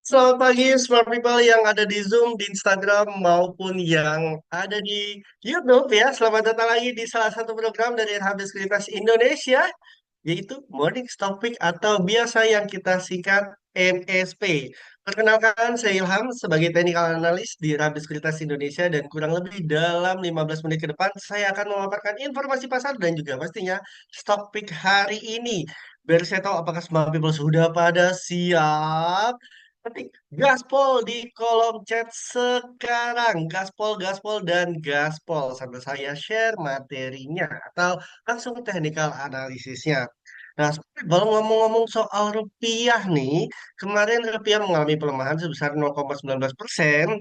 Selamat pagi, smart people yang ada di Zoom, di Instagram, maupun yang ada di YouTube ya. Selamat datang lagi di salah satu program dari Habis Sekuritas Indonesia, yaitu Morning Topic atau biasa yang kita singkat MSP. Perkenalkan, saya Ilham sebagai Technical Analyst di Habis Sekuritas Indonesia dan kurang lebih dalam 15 menit ke depan, saya akan memaparkan informasi pasar dan juga pastinya topik hari ini. Biar saya tahu apakah semua people sudah pada siap. Ketik gaspol di kolom chat sekarang. Gaspol, gaspol, dan gaspol. Sambil saya share materinya atau langsung teknikal analisisnya. Nah, kalau ngomong-ngomong soal rupiah nih, kemarin rupiah mengalami pelemahan sebesar 0,19%.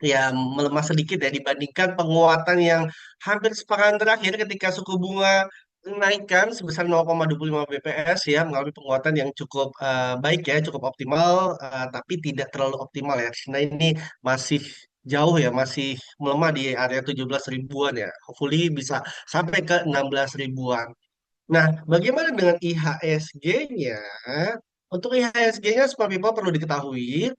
Ya, melemah sedikit ya dibandingkan penguatan yang hampir sepekan terakhir ketika suku bunga naikkan sebesar 0,25 bps ya mengalami penguatan yang cukup baik ya, cukup optimal, tapi tidak terlalu optimal ya. Karena ini masih jauh ya, masih melemah di area 17 ribuan ya. Hopefully bisa sampai ke 16 ribuan. Nah, bagaimana dengan IHSG-nya? Untuk IHSG-nya, Smart People perlu diketahui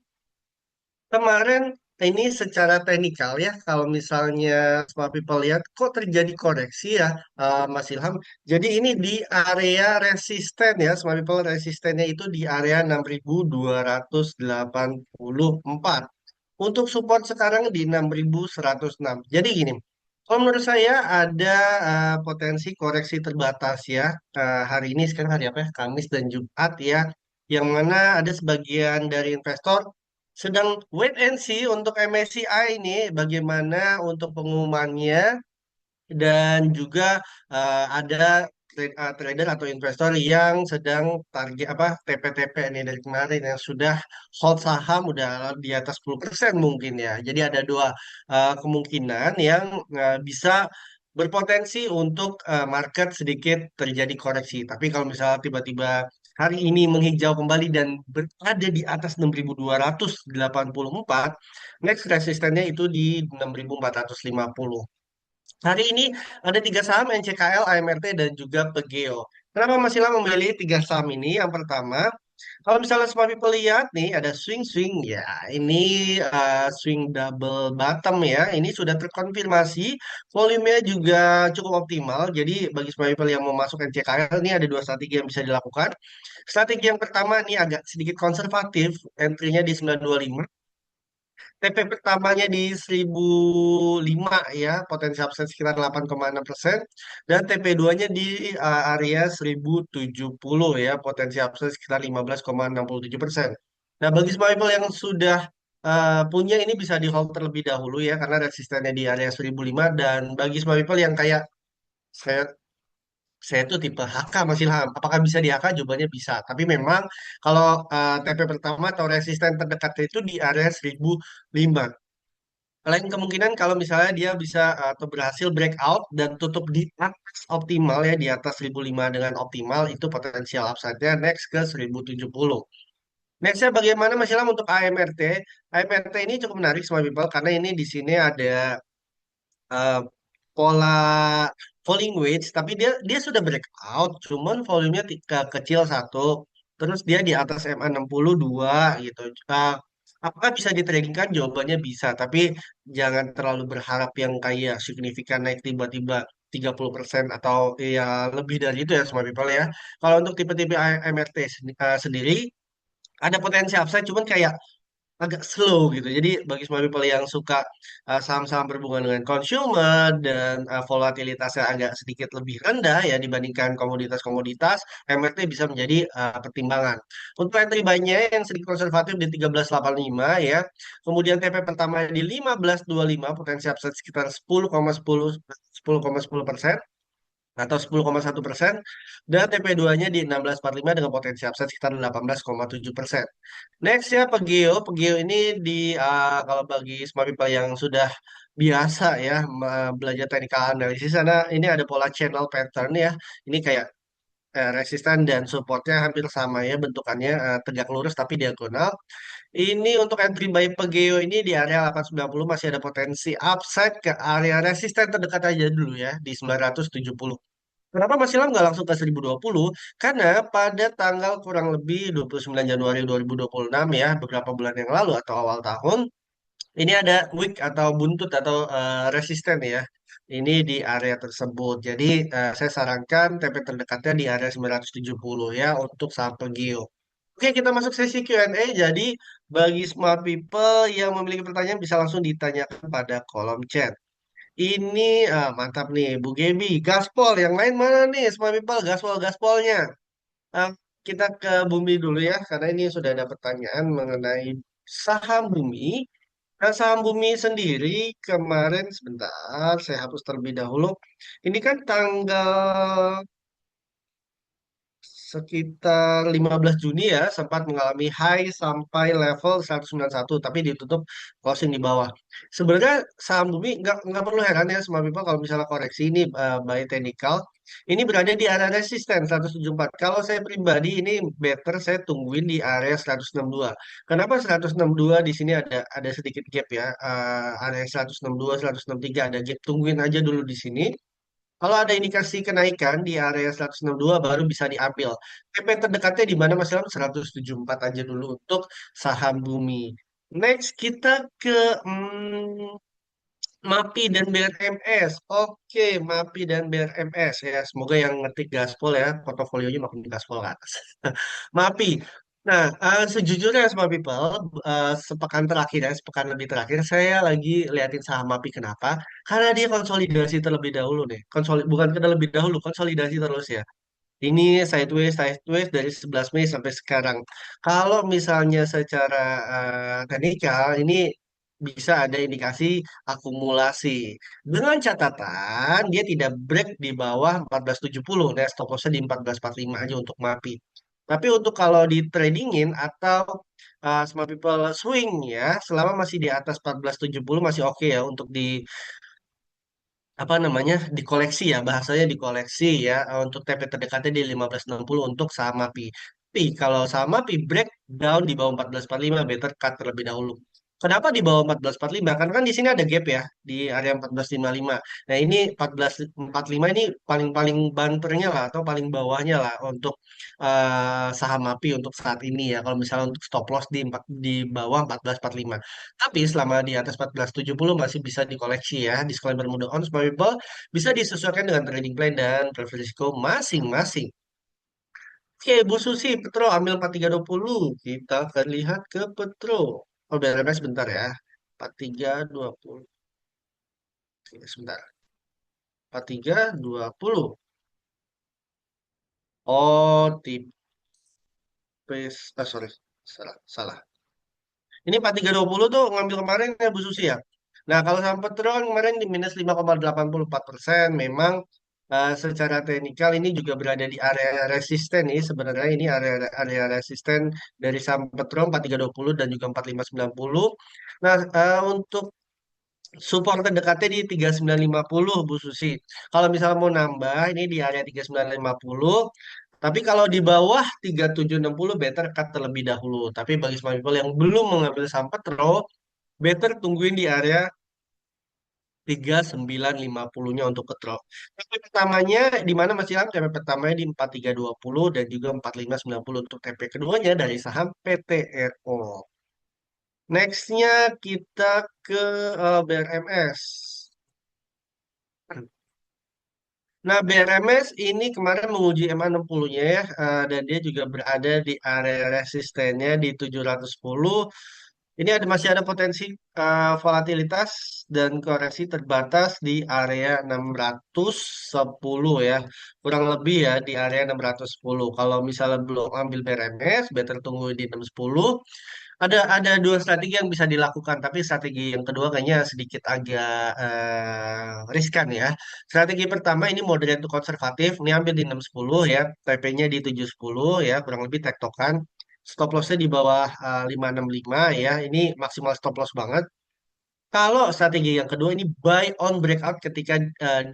kemarin ini secara teknikal ya, kalau misalnya Smart People lihat kok terjadi koreksi ya, Mas Ilham. Jadi ini di area resisten ya, Smart People resistennya itu di area 6.284. Untuk support sekarang di 6.106. Jadi gini, kalau menurut saya ada potensi koreksi terbatas ya. Hari ini sekarang hari apa ya? Kamis dan Jumat ya. Yang mana ada sebagian dari investor sedang wait and see untuk MSCI ini bagaimana untuk pengumumannya dan juga ada trader atau investor yang sedang target apa TP-TP nih dari kemarin yang sudah hold saham udah di atas 10% mungkin ya. Jadi ada dua kemungkinan yang bisa berpotensi untuk market sedikit terjadi koreksi. Tapi kalau misalnya tiba-tiba hari ini menghijau kembali dan berada di atas 6.284, next resistennya itu di 6.450. Hari ini ada tiga saham NCKL, AMRT, dan juga Pegeo. Kenapa Mas Ilham memilih tiga saham ini? Yang pertama, kalau misalnya semua people lihat nih ada swing-swing ya, ini swing double bottom ya. Ini sudah terkonfirmasi, volumenya juga cukup optimal. Jadi bagi semua people yang mau masuk NCKL ini ada dua strategi yang bisa dilakukan. Strategi yang pertama ini agak sedikit konservatif, entry-nya di 925. TP pertamanya di 1005 ya, potensi upside sekitar 8,6%. Dan TP2-nya di area 1070 ya, potensi upside sekitar 15,67%. Nah, bagi small people yang sudah punya ini bisa di hold terlebih dahulu ya, karena resistennya di area 1005. Dan bagi small people yang kayak saya saya tuh tipe HK Mas Ilham. Apakah bisa di HK? Jawabannya bisa. Tapi memang kalau TP pertama atau resisten terdekatnya itu di area 1005. Lain kemungkinan kalau misalnya dia bisa atau berhasil breakout dan tutup di atas optimal ya di atas 1005 dengan optimal itu potensial upside-nya next ke 1070. Nextnya bagaimana Mas Ilham untuk AMRT? AMRT ini cukup menarik semua people karena ini di sini ada eh, pola falling wedge tapi dia dia sudah breakout cuman volumenya kecil satu terus dia di atas MA 62 gitu. Apakah bisa ditradingkan? Jawabannya bisa, tapi jangan terlalu berharap yang kayak signifikan naik tiba-tiba 30% atau ya lebih dari itu ya semua people ya. Kalau untuk tipe-tipe MRT sendiri ada potensi upside cuman kayak agak slow gitu. Jadi bagi semua people yang suka saham-saham berhubungan dengan consumer dan volatilitasnya agak sedikit lebih rendah ya dibandingkan komoditas-komoditas, MRT bisa menjadi pertimbangan. Untuk entry buy-nya yang sedikit konservatif di 1385 ya. Kemudian TP pertama di 1525 potensi upside sekitar 10,10% atau 10,1% dan TP2-nya di 1645 dengan potensi upside sekitar 18,7%. Next ya Pegeo. Pegeo ini di kalau bagi smart people yang sudah biasa ya belajar technical analysis karena ini ada pola channel pattern ya. Ini kayak resisten dan supportnya hampir sama ya bentukannya tegak lurus tapi diagonal. Ini untuk entry buy Pegeo ini di area 890 masih ada potensi upside ke area resisten terdekat aja dulu ya di 970. Kenapa masih lama nggak langsung ke 1020? Karena pada tanggal kurang lebih 29 Januari 2026 ya, beberapa bulan yang lalu atau awal tahun, ini ada weak atau buntut atau resisten ya. Ini di area tersebut. Jadi saya sarankan TP terdekatnya di area 970 ya untuk saham Pegio. Oke, kita masuk sesi Q&A. Jadi bagi smart people yang memiliki pertanyaan bisa langsung ditanyakan pada kolom chat. Ini mantap nih, Bu Gebi. Gaspol, yang lain mana nih? Smart people, gaspolnya. Ah, kita ke Bumi dulu ya, karena ini sudah ada pertanyaan mengenai saham Bumi. Nah, saham Bumi sendiri kemarin sebentar, saya hapus terlebih dahulu. Ini kan tanggal sekitar 15 Juni ya, sempat mengalami high sampai level 191, tapi ditutup closing di bawah. Sebenarnya saham Bumi nggak perlu heran ya semua people kalau misalnya koreksi ini by technical, ini berada di area resisten 174. Kalau saya pribadi ini better saya tungguin di area 162. Kenapa 162 di sini ada sedikit gap ya, area 162, 163 ada gap, tungguin aja dulu di sini. Kalau ada indikasi kenaikan di area 162 baru bisa diambil. TP terdekatnya di mana Mas Ilham? 174 aja dulu untuk saham Bumi. Next kita ke MAPI dan BRMS. Oke, MAPI dan BRMS ya. Semoga yang ngetik gaspol ya, portofolionya makin gaspol ke atas. MAPI. Nah, sejujurnya semua people, sepekan terakhir ya, sepekan lebih terakhir, saya lagi liatin saham MAPI. Kenapa? Karena dia konsolidasi terlebih dahulu nih. Bukan terlebih dahulu, konsolidasi terus ya. Ini sideways dari 11 Mei sampai sekarang. Kalau misalnya secara teknikal, ini bisa ada indikasi akumulasi. Dengan catatan, dia tidak break di bawah 1470. Nah, stop lossnya di 1445 aja untuk MAPI. Tapi untuk kalau di tradingin atau smart people swing ya, selama masih di atas 1470 masih oke ya untuk di apa namanya dikoleksi ya bahasanya dikoleksi ya untuk TP terdekatnya di 1560 untuk saham MAPI. Tapi kalau saham MAPI breakdown di bawah 1445 better cut terlebih dahulu. Kenapa di bawah 1445? Karena kan di sini ada gap ya di area 1455. Nah, ini 1445 ini paling-paling banternya lah atau paling bawahnya lah untuk saham MAPI untuk saat ini ya. Kalau misalnya untuk stop loss di bawah 1445. Tapi selama di atas 1470 masih bisa dikoleksi ya. Disclaimer mode on people bisa disesuaikan dengan trading plan dan preference risiko masing-masing. Oke, Bu Susi, Petro ambil 4320. Kita akan lihat ke Petro. Oh, BRMS sebentar ya. 4320. Oke, sebentar. 4320. Oh, sorry. Salah, salah. Ini 4320 tuh ngambil kemarin ya Bu Susi ya. Nah, kalau saham Petro kan kemarin di minus 5,84%. Memang secara teknikal ini juga berada di area resisten nih. Sebenarnya ini area resisten dari saham Petro 4320 dan juga 4590. Nah, untuk support terdekatnya di 3950 Bu Susi. Kalau misalnya mau nambah ini di area 3950. Tapi kalau di bawah 3760 better cut terlebih dahulu. Tapi bagi smart people yang belum mengambil saham Petro, better tungguin di area 3950-nya untuk Petro. TP pertamanya di mana Mas Ilham? TP pertamanya di 4320 dan juga 4590 untuk TP keduanya dari saham PTRO. Nextnya kita ke BRMS. Nah, BRMS ini kemarin menguji MA60-nya ya, dan dia juga berada di area resistennya di 710. Ini masih ada potensi volatilitas dan koreksi terbatas di area 610 ya. Kurang lebih ya di area 610. Kalau misalnya belum ambil BRMS, better tunggu di 610. Ada dua strategi yang bisa dilakukan, tapi strategi yang kedua kayaknya sedikit agak riskan ya. Strategi pertama ini moderate to konservatif, ini ambil di 610 ya, TP-nya di 710 ya, kurang lebih tektokan. Stop loss-nya di bawah 565 ya, ini maksimal stop loss banget. Kalau strategi yang kedua ini buy on breakout ketika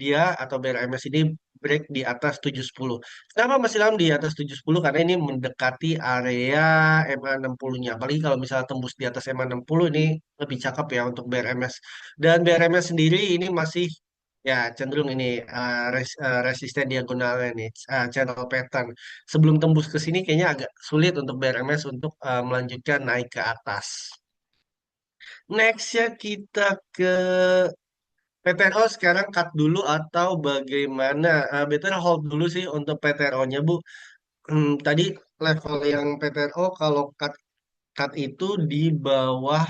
dia atau BRMS ini break di atas 710. Kenapa masih lama di atas 710? Karena ini mendekati area MA60-nya. Apalagi kalau misalnya tembus di atas MA60 ini lebih cakep ya untuk BRMS. Dan BRMS sendiri ini masih Ya, cenderung ini resisten diagonalnya nih, channel pattern. Sebelum tembus ke sini kayaknya agak sulit untuk BRMS untuk melanjutkan naik ke atas. Next ya kita ke PTRO sekarang cut dulu atau bagaimana? Better hold dulu sih untuk PTRO-nya, Bu. Tadi level yang PTRO kalau cut itu di bawah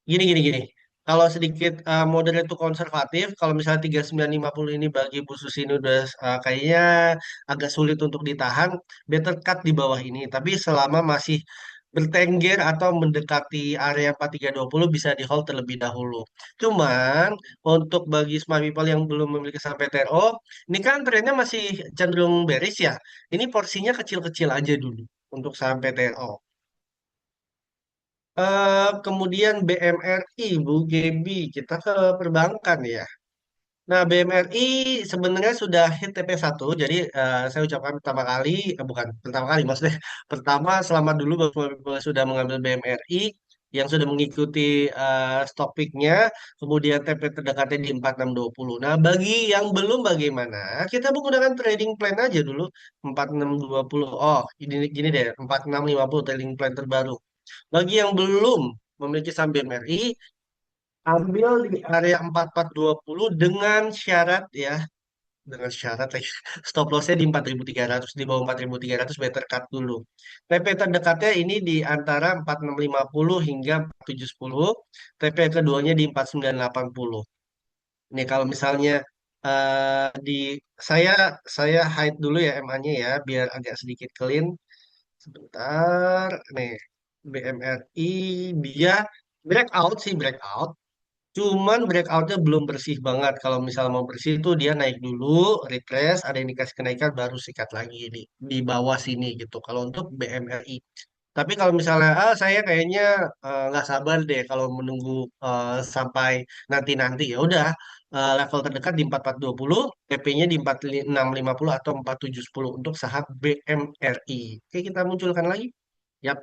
gini. Kalau sedikit moderate to konservatif, kalau misalnya 3950 ini bagi Bu Susi ini udah kayaknya agak sulit untuk ditahan, better cut di bawah ini. Tapi selama masih bertengger atau mendekati area 4320 bisa di hold terlebih dahulu. Cuman untuk bagi smart people yang belum memiliki saham PTRO, ini kan trennya masih cenderung bearish ya. Ini porsinya kecil-kecil aja dulu untuk saham PTRO. Kemudian BMRI, Bu Gebi, kita ke perbankan ya. Nah, BMRI sebenarnya sudah hit TP1, jadi saya ucapkan pertama kali, bukan pertama kali, maksudnya pertama selamat dulu bagi Bapak sudah mengambil BMRI yang sudah mengikuti stock pick-nya, kemudian TP terdekatnya di 4620. Nah, bagi yang belum bagaimana? Kita menggunakan trading plan aja dulu, 4620. Oh, gini deh, 4650 trading plan terbaru. Bagi yang belum memiliki saham BMRI, ambil di area 4420 dengan syarat ya, dengan syarat ya, stop lossnya di 4300, di bawah 4300 better cut dulu. TP terdekatnya ini di antara 4650 hingga 4710, TP keduanya di 4980. Nih kalau misalnya di saya saya hide dulu ya MA-nya ya biar agak sedikit clean. Sebentar, nih BMRI dia breakout sih breakout. Cuman breakoutnya belum bersih banget. Kalau misalnya mau bersih itu dia naik dulu, retrace, ada indikasi kenaikan baru sikat lagi di bawah sini gitu. Kalau untuk BMRI. Tapi kalau misalnya saya kayaknya nggak sabar deh kalau menunggu sampai nanti-nanti ya udah level terdekat di 4420, PP-nya di 4650 atau 4710 untuk saham BMRI. Oke, kita munculkan lagi. Yap.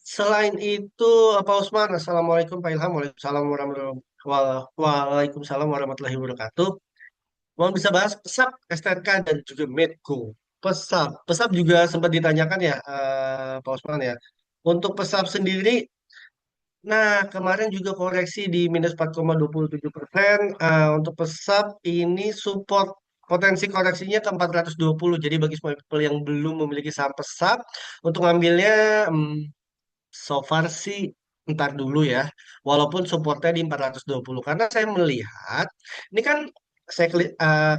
Selain itu, Pak Usman, Assalamualaikum Pak Ilham, Waalaikumsalam warahmatullahi wabarakatuh. Mau bisa bahas pesap, STRK, dan juga Medco. Pesap juga sempat ditanyakan ya, Pak Usman ya. Untuk pesap sendiri, nah kemarin juga koreksi di minus 4,27%. Untuk pesap ini support potensi koreksinya ke 420. Jadi bagi semua people yang belum memiliki saham pesap, untuk ngambilnya so far sih ntar dulu ya. Walaupun supportnya di 420. Karena saya melihat, ini kan saya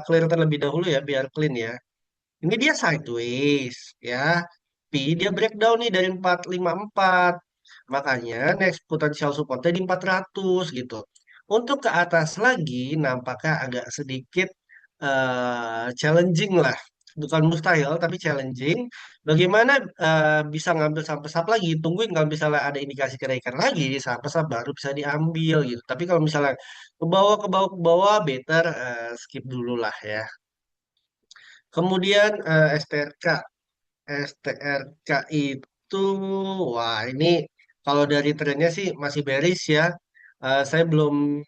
clear terlebih dahulu ya, biar clean ya. Ini dia sideways ya. Tapi dia breakdown nih dari 454. Makanya next potential supportnya di 400 gitu. Untuk ke atas lagi nampaknya agak sedikit challenging lah. Bukan mustahil tapi challenging. Bagaimana bisa ngambil saham pesat lagi? Tungguin kalau misalnya ada indikasi kenaikan lagi di saham pesat baru bisa diambil gitu. Tapi kalau misalnya ke bawah better skip dulu lah ya. Kemudian STRK. STRK itu, wah ini kalau dari trennya sih masih bearish ya. Saya belum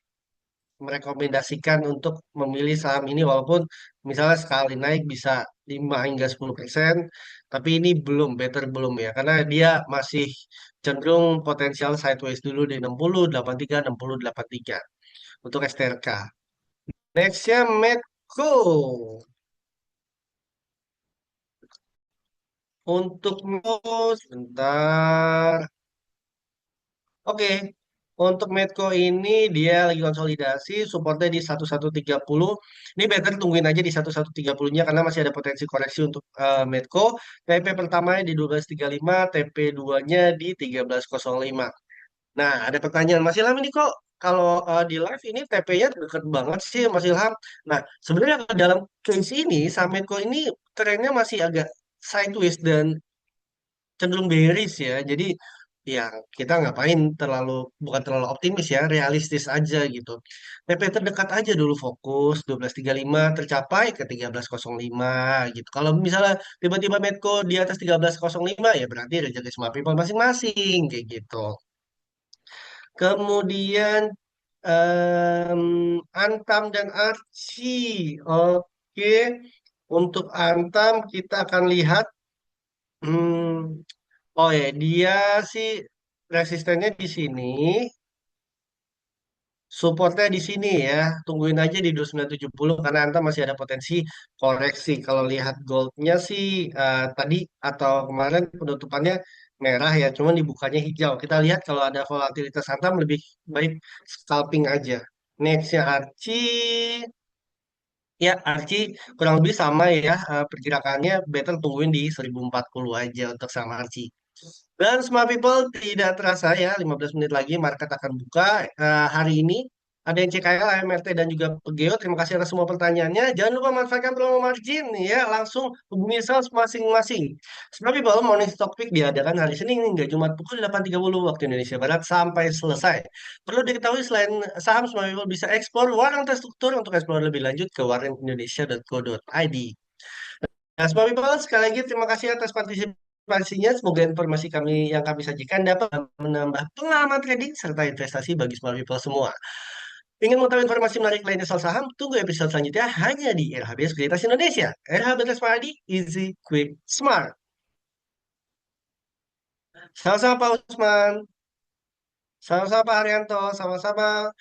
merekomendasikan untuk memilih saham ini walaupun misalnya sekali naik bisa 5 hingga 10%, tapi ini belum, better belum ya, karena dia masih cenderung potensial sideways dulu di 60, 83, 60, 83 untuk STRK. Nextnya Medco. Untuk sebentar. Oke, untuk Medco ini dia lagi konsolidasi, supportnya di 1130. Ini better tungguin aja di 1130-nya karena masih ada potensi koreksi untuk Medco. TP pertamanya di 1235, TP 2-nya di 1305. Nah, ada pertanyaan Mas Ilham ini kok kalau di live ini TP-nya deket banget sih Mas Ilham. Nah, sebenarnya dalam case ini, saham Medco ini trennya masih agak sideways dan cenderung bearish ya. Jadi ya kita ngapain terlalu bukan terlalu optimis ya, realistis aja gitu. TP terdekat aja dulu fokus 1235 tercapai ke 1305 gitu. Kalau misalnya tiba-tiba Medco di atas 1305 ya berarti rezeki semua people masing-masing kayak gitu. Kemudian Em, Antam dan Archie. Oke, untuk Antam kita akan lihat. Hmm, oh ya, dia sih resistennya di sini, supportnya di sini ya. Tungguin aja di 2970 karena Antam masih ada potensi koreksi. Kalau lihat goldnya sih tadi atau kemarin penutupannya merah ya, cuman dibukanya hijau. Kita lihat kalau ada volatilitas Antam lebih baik scalping aja. Nextnya Archie. Ya, Archie kurang lebih sama ya pergerakannya. Better tungguin di 1040 aja untuk sama Archie. Dan semua people tidak terasa ya 15 menit lagi market akan buka hari ini. Ada yang CKL, AMRT dan juga Pegeo. Terima kasih atas semua pertanyaannya. Jangan lupa manfaatkan promo margin ya. Langsung hubungi sales masing-masing. Semua people morning stock pick diadakan hari Senin hingga Jumat pukul 8.30 waktu Indonesia Barat sampai selesai. Perlu diketahui selain saham, semua people bisa ekspor warang terstruktur untuk eksplor lebih lanjut ke warangindonesia.co.id. Nah, semua people, sekali lagi terima kasih atas partisipasinya. Semoga informasi yang kami sajikan dapat menambah pengalaman trading serta investasi bagi smart people semua. Ingin mengetahui informasi menarik lainnya soal saham? Tunggu episode selanjutnya hanya di RHB Sekuritas Indonesia. RHB Smart, easy, quick, smart. Sama-sama Pak Usman, sama-sama Pak Haryanto, sama-sama